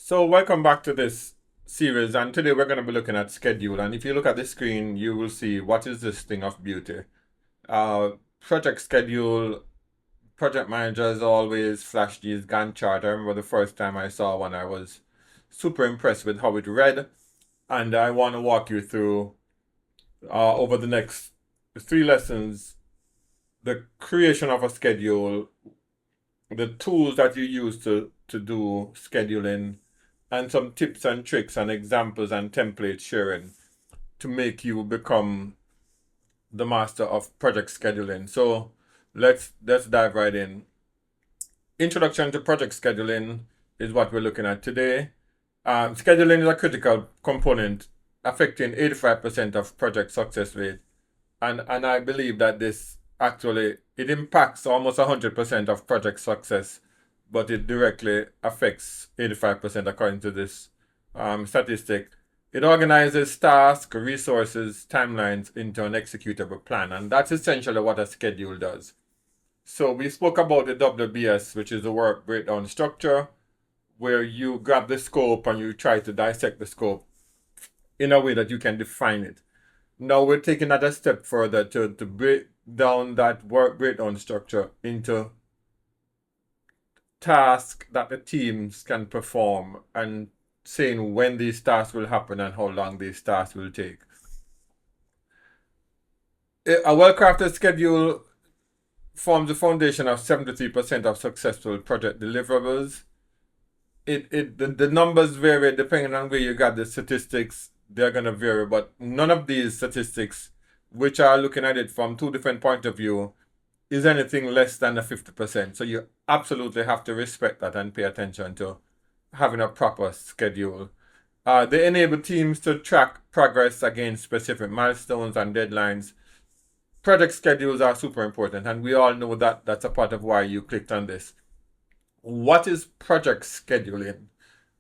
So welcome back to this series, and today we're going to be looking at schedule. And if you look at the screen, you will see what is this thing of beauty. Uh, Project schedule, project managers always flash these Gantt chart. I remember the first time I saw one, I was super impressed with how it read, and I want to walk you through over the next three lessons the creation of a schedule, the tools that you use to do scheduling, and some tips and tricks and examples and template sharing to make you become the master of project scheduling. So let's dive right in. Introduction to project scheduling is what we're looking at today. Scheduling is a critical component affecting 85% of project success rate. And I believe that this actually it impacts almost 100% of project success, but it directly affects 85% according to this statistic. It organizes tasks, resources, timelines into an executable plan, and that's essentially what a schedule does. So we spoke about the WBS, which is the work breakdown structure, where you grab the scope and you try to dissect the scope in a way that you can define it. Now we're taking that a step further to break down that work breakdown structure into tasks that the teams can perform and saying when these tasks will happen and how long these tasks will take. A well-crafted schedule forms the foundation of 73% of successful project deliverables. The numbers vary depending on where you got the statistics. They're going to vary, but none of these statistics, which are looking at it from two different points of view, is anything less than the 50%. So you absolutely have to respect that and pay attention to having a proper schedule. They enable teams to track progress against specific milestones and deadlines. Project schedules are super important, and we all know that that's a part of why you clicked on this. What is project scheduling?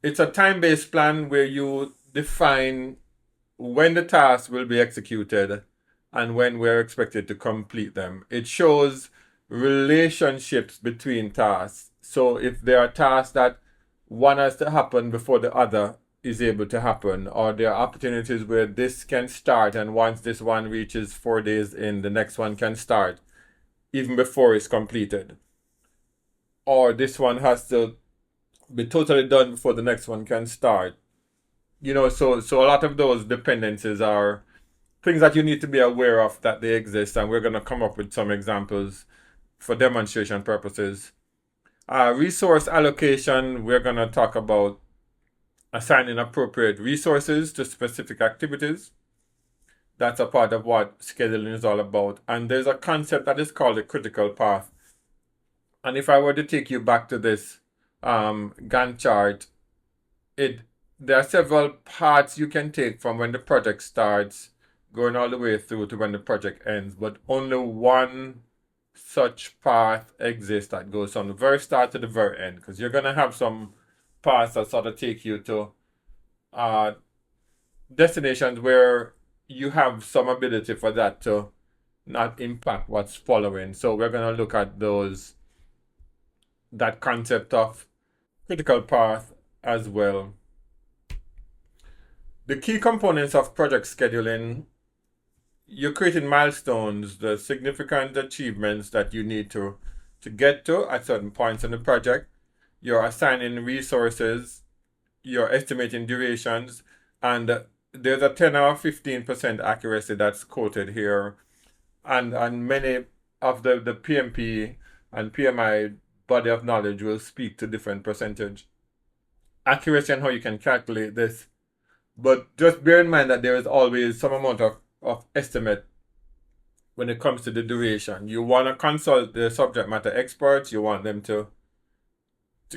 It's a time-based plan where you define when the tasks will be executed and when we're expected to complete them. It shows relationships between tasks. So if there are tasks that one has to happen before the other is able to happen, or there are opportunities where this can start, and once this one reaches 4 days in, the next one can start even before it's completed. Or this one has to be totally done before the next one can start. So a lot of those dependencies are things that you need to be aware of that they exist, and we're going to come up with some examples for demonstration purposes. Resource allocation, we're going to talk about assigning appropriate resources to specific activities. That's a part of what scheduling is all about. And there's a concept that is called the critical path. And if I were to take you back to this Gantt chart, there are several paths you can take from when the project starts going all the way through to when the project ends, but only one such path exists that goes from the very start to the very end, because you're going to have some paths that sort of take you to destinations where you have some ability for that to not impact what's following. So we're going to look at that concept of critical path as well. The key components of project scheduling: you're creating milestones, the significant achievements that you need to get to at certain points in the project. You're assigning resources, you're estimating durations, and there's a 10 or 15% accuracy that's quoted here. And many of the PMP and PMI body of knowledge will speak to different percentage accuracy and how you can calculate this. But just bear in mind that there is always some amount of estimate when it comes to the duration. You want to consult the subject matter experts. You want them to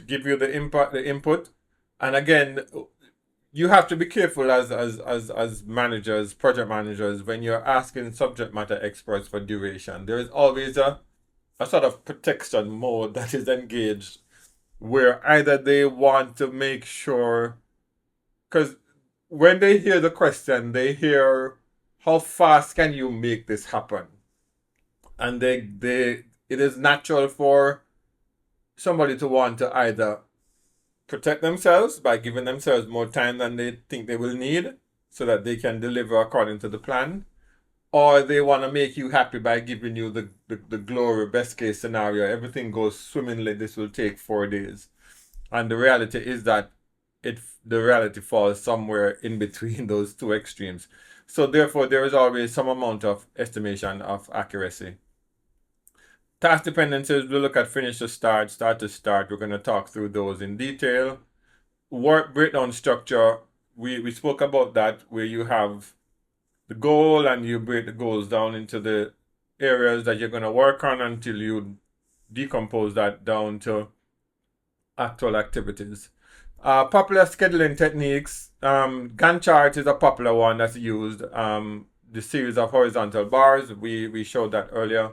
give you the input. And again, you have to be careful as managers, project managers, when you're asking subject matter experts for duration. There is always a sort of protection mode that is engaged, where either they want to make sure, because when they hear the question, they hear how fast can you make this happen, and it is natural for somebody to want to either protect themselves by giving themselves more time than they think they will need so that they can deliver according to the plan, or they want to make you happy by giving you the glory best case scenario. Everything goes swimmingly, this will take 4 days. And the reality is that the reality falls somewhere in between those two extremes. So therefore, there is always some amount of estimation of accuracy. Task dependencies, we'll look at finish to start, start to start. We're going to talk through those in detail. Work breakdown structure, we spoke about that, where you have the goal and you break the goals down into the areas that you're going to work on until you decompose that down to actual activities. Popular scheduling techniques, Gantt chart is a popular one that's used. The series of horizontal bars, we showed that earlier,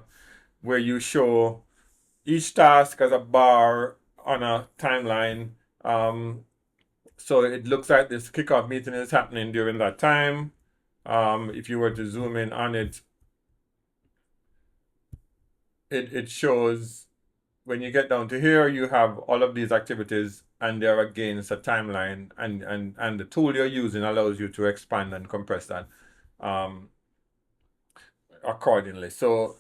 where you show each task as a bar on a timeline. So it looks like this kickoff meeting is happening during that time. If you were to zoom in on it, it shows when you get down to here, you have all of these activities and they're against a timeline, and the tool you're using allows you to expand and compress that accordingly. So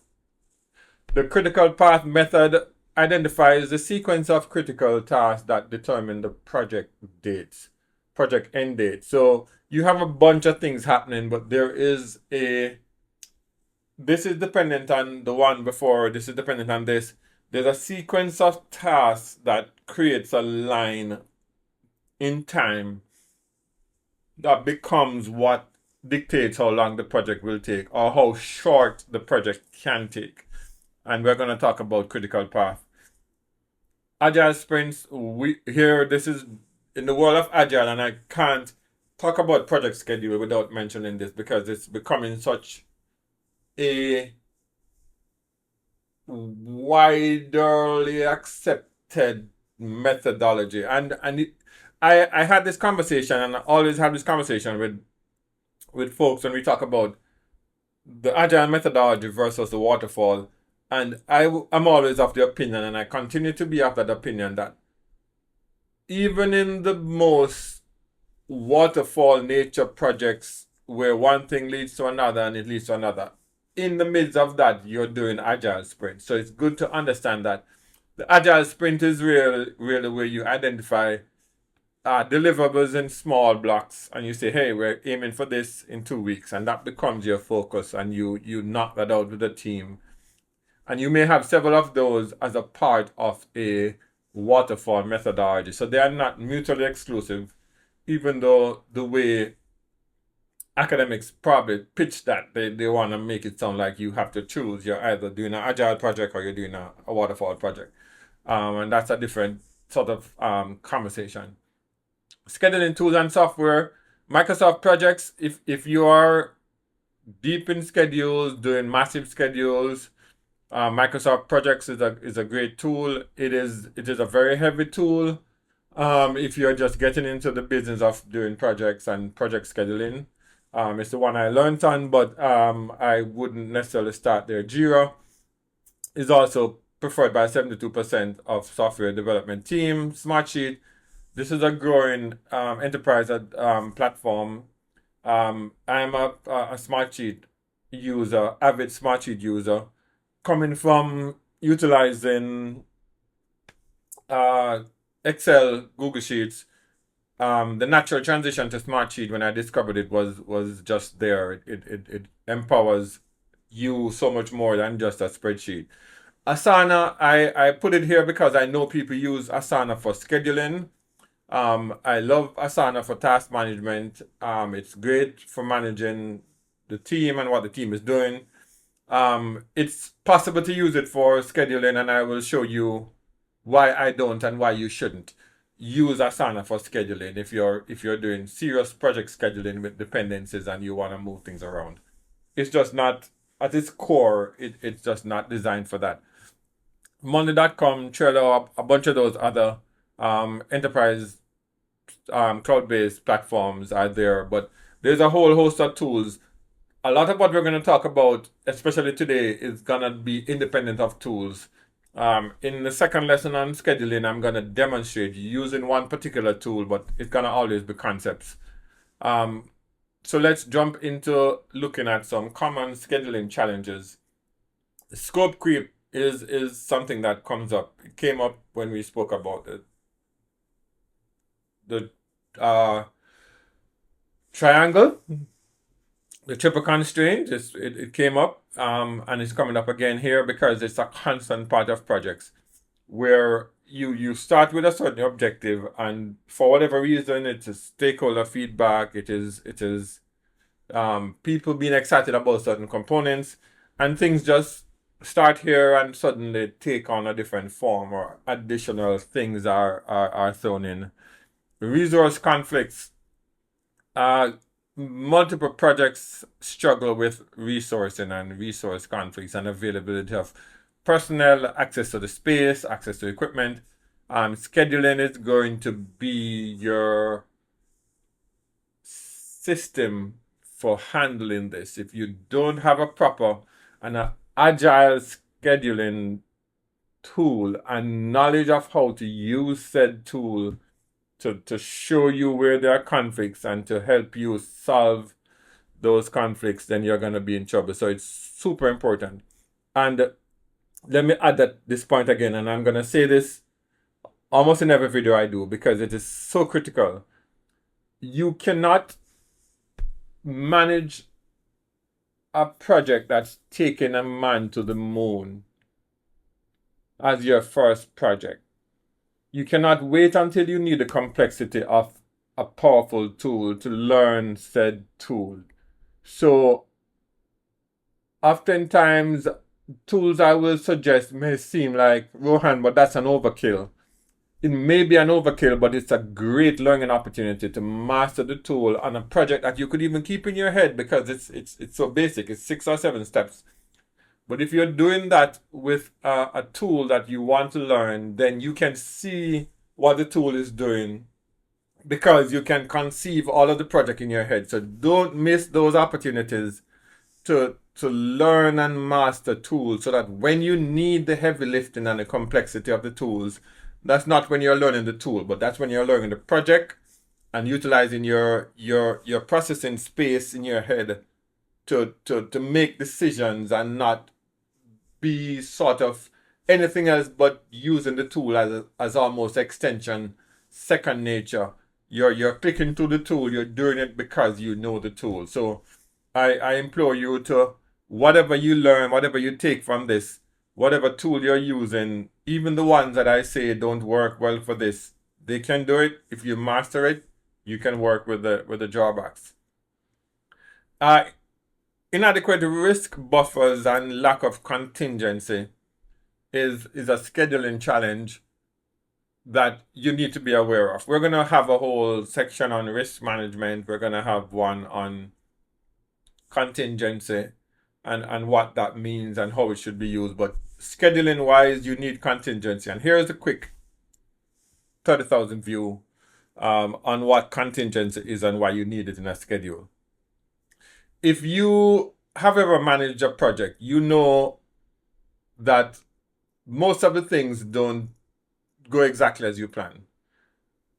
the critical path method identifies the sequence of critical tasks that determine the project end date. So you have a bunch of things happening, but this is dependent on the one before, this is dependent on this. There's a sequence of tasks that creates a line in time that becomes what dictates how long the project will take or how short the project can take. And we're going to talk about critical path. Agile sprints, this is in the world of Agile, and I can't talk about project schedule without mentioning this because it's becoming such a widely accepted methodology. I had this conversation, and I always have this conversation with folks when we talk about the Agile methodology versus the waterfall. And I'm always of the opinion, and I continue to be of that opinion, that even in the most waterfall nature projects where one thing leads to another and it leads to another, in the midst of that, you're doing Agile sprint. So it's good to understand that the Agile sprint is really where you identify deliverables in small blocks, and you say, hey, we're aiming for this in 2 weeks, and that becomes your focus, and you knock that out with the team. And you may have several of those as a part of a waterfall methodology. So they are not mutually exclusive, even though the way academics probably pitch that, they want to make it sound like you have to choose. You're either doing an Agile project or you're doing a waterfall project. And that's a different sort of conversation. Scheduling tools and software. Microsoft projects, if you are deep in schedules, doing massive schedules, Microsoft Projects is a great tool. It is a very heavy tool if you're just getting into the business of doing projects and project scheduling. It's the one I learned on, but I wouldn't necessarily start there. Jira is also preferred by 72% of software development team. Smartsheet, this is a growing enterprise platform. I'm a Smartsheet user, avid Smartsheet user, coming from utilizing Excel, Google Sheets. The natural transition to Smartsheet when I discovered it was just there. It empowers you so much more than just a spreadsheet. Asana, I put it here because I know people use Asana for scheduling. I love Asana for task management. It's great for managing the team and what the team is doing. It's possible to use it for scheduling, and I will show you why I don't and why you shouldn't use Asana for scheduling if you're doing serious project scheduling with dependencies and you want to move things around. It's just not, at its core, it's just not designed for that. Monday.com, Trello, a bunch of those other enterprise cloud-based platforms are there, but there's a whole host of tools. A lot of what we're going to talk about, especially today, is going to be independent of tools. In the second lesson on scheduling, I'm going to demonstrate using one particular tool, but it's going to always be concepts. So let's jump into looking at some common scheduling challenges. Scope creep is something that comes up. It came up when we spoke about the triangle, the triple constraint. It came up, and it's coming up again here because it's a constant part of projects where you start with a certain objective, and for whatever reason, it is stakeholder feedback, it is people being excited about certain components, and things just start here and suddenly take on a different form, or additional things are thrown in. Resource conflicts. Multiple projects struggle with resourcing and resource conflicts and availability of personnel, access to the space, access to equipment. Scheduling is going to be your system for handling this. If you don't have a proper and an agile scheduling tool and knowledge of how to use said tool to show you where there are conflicts and to help you solve those conflicts, then you're going to be in trouble. So it's super important. And let me add this point again, and I'm going to say this almost in every video I do because it is so critical. You cannot manage a project that's taking a man to the moon as your first project. You cannot wait until you need the complexity of a powerful tool to learn said tool. So oftentimes tools I will suggest may seem like, Rohan, but that's an overkill. It may be an overkill, but it's a great learning opportunity to master the tool on a project that you could even keep in your head because it's so basic. It's 6 or 7 steps. But if you're doing that with a tool that you want to learn, then you can see what the tool is doing because you can conceive all of the project in your head. So don't miss those opportunities to learn and master tools so that when you need the heavy lifting and the complexity of the tools, that's not when you're learning the tool, but that's when you're learning the project and utilizing your processing space in your head to make decisions and not be sort of anything else but using the tool as almost extension, second nature. You're clicking to the tool, you're doing it because you know the tool. So I implore you to, whatever you learn, whatever you take from this, whatever tool you're using, even the ones that I say don't work well for this, they can do it. If you master it, you can work with the drawbacks. Inadequate risk buffers and lack of contingency is a scheduling challenge that you need to be aware of. We're going to have a whole section on risk management. We're going to have one on contingency and what that means and how it should be used. But scheduling wise, you need contingency. And here's a quick 30,000 view on what contingency is and why you need it in a schedule. If you have ever managed a project, you know that most of the things don't go exactly as you plan.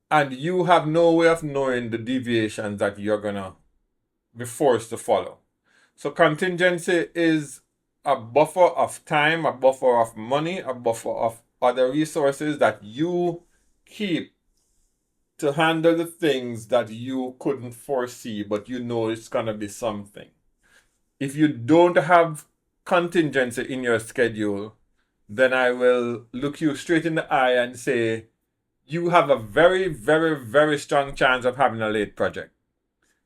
And you have no way of knowing the deviations that you're going to be forced to follow. So contingency is a buffer of time, a buffer of money, a buffer of other resources that you keep to handle the things that you couldn't foresee, but you know it's going to be something. If you don't have contingency in your schedule, then I will look you straight in the eye and say, you have a very, very, very strong chance of having a late project.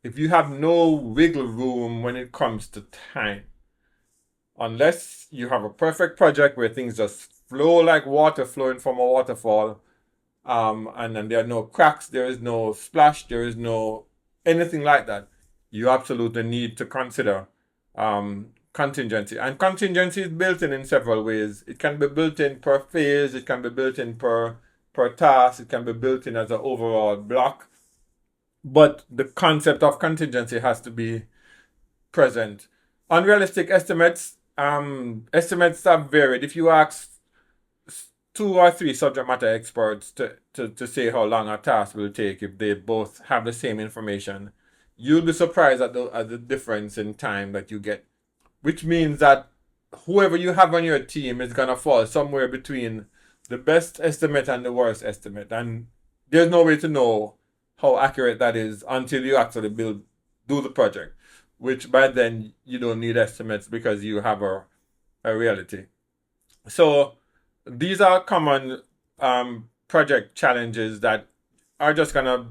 If you have no wiggle room when it comes to time, unless you have a perfect project where things just flow like water flowing from a waterfall, and then there are no cracks, there is no splash, there is no anything like that, you absolutely need to consider contingency. And contingency is built in several ways. It can be built in per phase, it can be built in per task, it can be built in as an overall block. But the concept of contingency has to be present. Unrealistic estimates, estimates are varied. If you ask two or three subject matter experts to say how long a task will take if they both have the same information, you'll be surprised at the difference in time that you get, which means that whoever you have on your team is going to fall somewhere between the best estimate and the worst estimate. And there's no way to know how accurate that is until you actually do the project, which by then you don't need estimates because you have a reality. So these are common project challenges that are just going to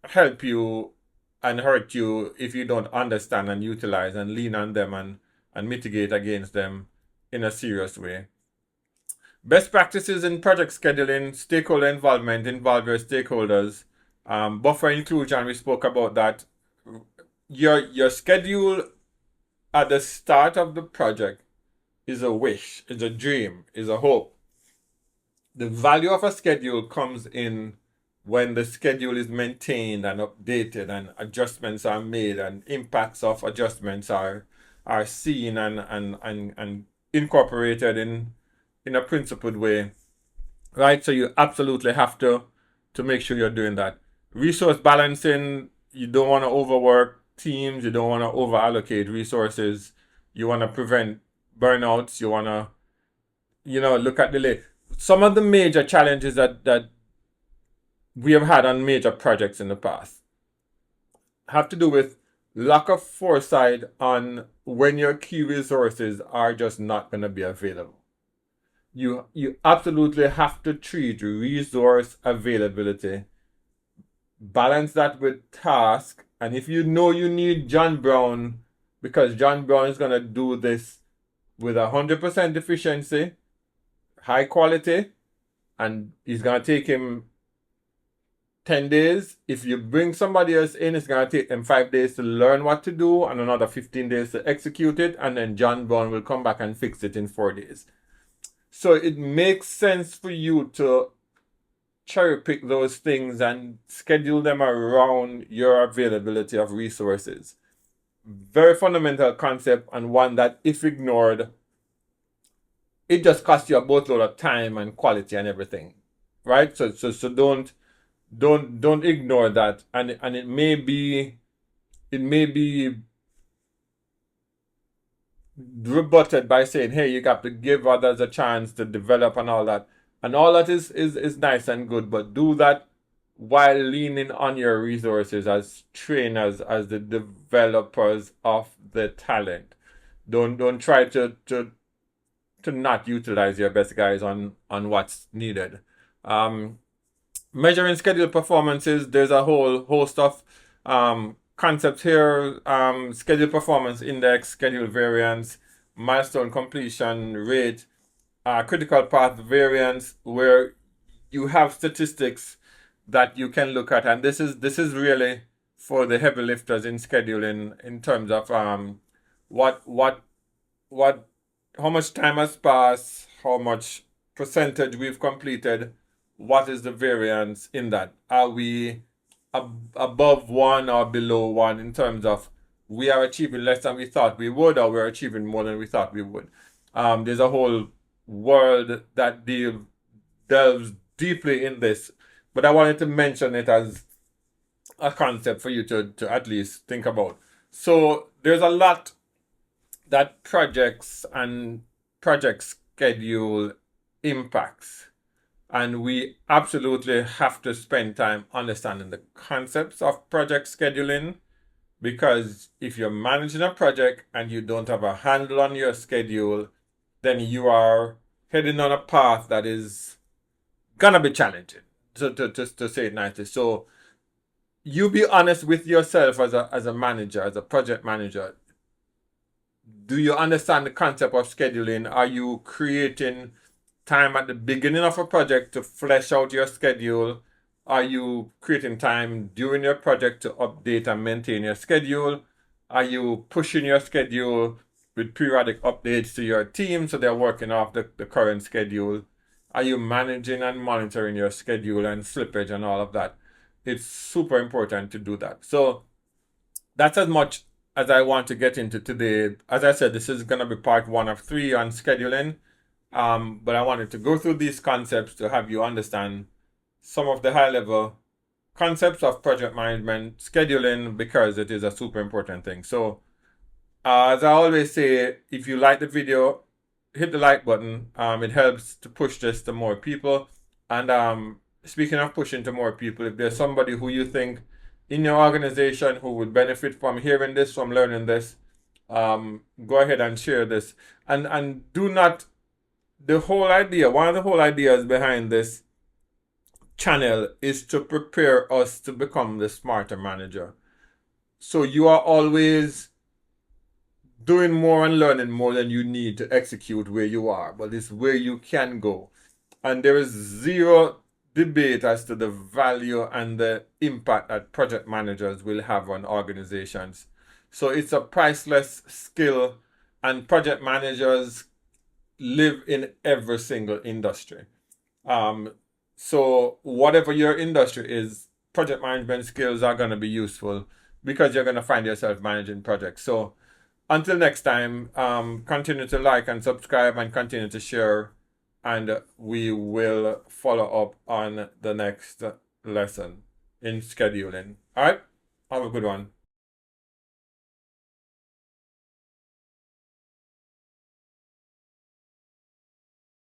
help you and hurt you if you don't understand and utilize and lean on them and mitigate against them in a serious way. Best practices in project scheduling: stakeholder involvement, involve your stakeholders. Buffer inclusion, we spoke about that. Your schedule at the start of the project is a wish, is a dream, is a hope. The value of a schedule comes in when the schedule is maintained and updated and adjustments are made and impacts of adjustments are seen and incorporated in a principled way, right? So you absolutely have to make sure you're doing that. Resource balancing: you don't want to overwork teams, you don't want to over allocate resources, you want to prevent burnouts, you want to look at some of the major challenges that we have had on major projects in the past have to do with lack of foresight on when your key resources are just not going to be available. You absolutely have to treat resource availability, balance that with task, and if you know you need John Brown because John Brown is going to do this with 100% efficiency, high quality, and he's going to take him 10 days. If you bring somebody else in, it's going to take them 5 days to learn what to do and another 15 days to execute it, and then John Brown will come back and fix it in 4 days. So it makes sense for you to cherry pick those things and schedule them around your availability of resources. Very fundamental concept, and one that if ignored, it just costs you a boatload of time and quality and everything, right? So don't ignore that. And it may be rebutted by saying, hey, you got to give others a chance to develop and all that. And all that is nice and good, but do that while leaning on your resources as trainers, as the developers of the talent. Don't try to not utilize your best guys on what's needed. Measuring schedule performances, there's a whole host of concepts here. Schedule performance index, schedule variance, milestone completion rate, critical path variance, where you have statistics that you can look at, and this is really for the heavy lifters in scheduling in terms of how much time has passed, how much percentage we've completed, what is the variance in that? Are we above 1 or below 1 in terms of we are achieving less than we thought we would, or we're achieving more than we thought we would? There's a whole world that delves deeply in this, but I wanted to mention it as a concept for you to at least think about. So there's a lot that projects and project schedule impacts, and we absolutely have to spend time understanding the concepts of project scheduling, because if you're managing a project and you don't have a handle on your schedule, then you are heading on a path that is gonna be challenging, to say it nicely. So you be honest with yourself as a manager, as a project manager. Do you understand the concept of scheduling? Are you creating time at the beginning of a project to flesh out your schedule? Are you creating time during your project to update and maintain your schedule? Are you pushing your schedule with periodic updates to your team so they're working off the current schedule? Are you managing and monitoring your schedule and slippage and all of that? It's super important to do that. So that's as much as I want to get into today. As I said, this is going to be part 1 of 3 on scheduling. But I wanted to go through these concepts to have you understand some of the high level concepts of project management, scheduling, because it is a super important thing. So, as I always say, if you like the video, hit the like button. It helps to push this to more people. And speaking of pushing to more people, if there's somebody who you think in your organization who would benefit from hearing this, from learning this, go ahead and share this. And do not, the whole idea, one of the whole ideas behind this channel is to prepare us to become the smarter manager. So you are always doing more and learning more than you need to execute where you are, but it's where you can go. And there is zero debate as to the value and the impact that project managers will have on organizations. So it's a priceless skill, and project managers live in every single industry. So whatever your industry is, project management skills are going to be useful because you're going to find yourself managing projects. So until next time, continue to like and subscribe and continue to share, and we will follow up on the next lesson in scheduling. All right, have a good one.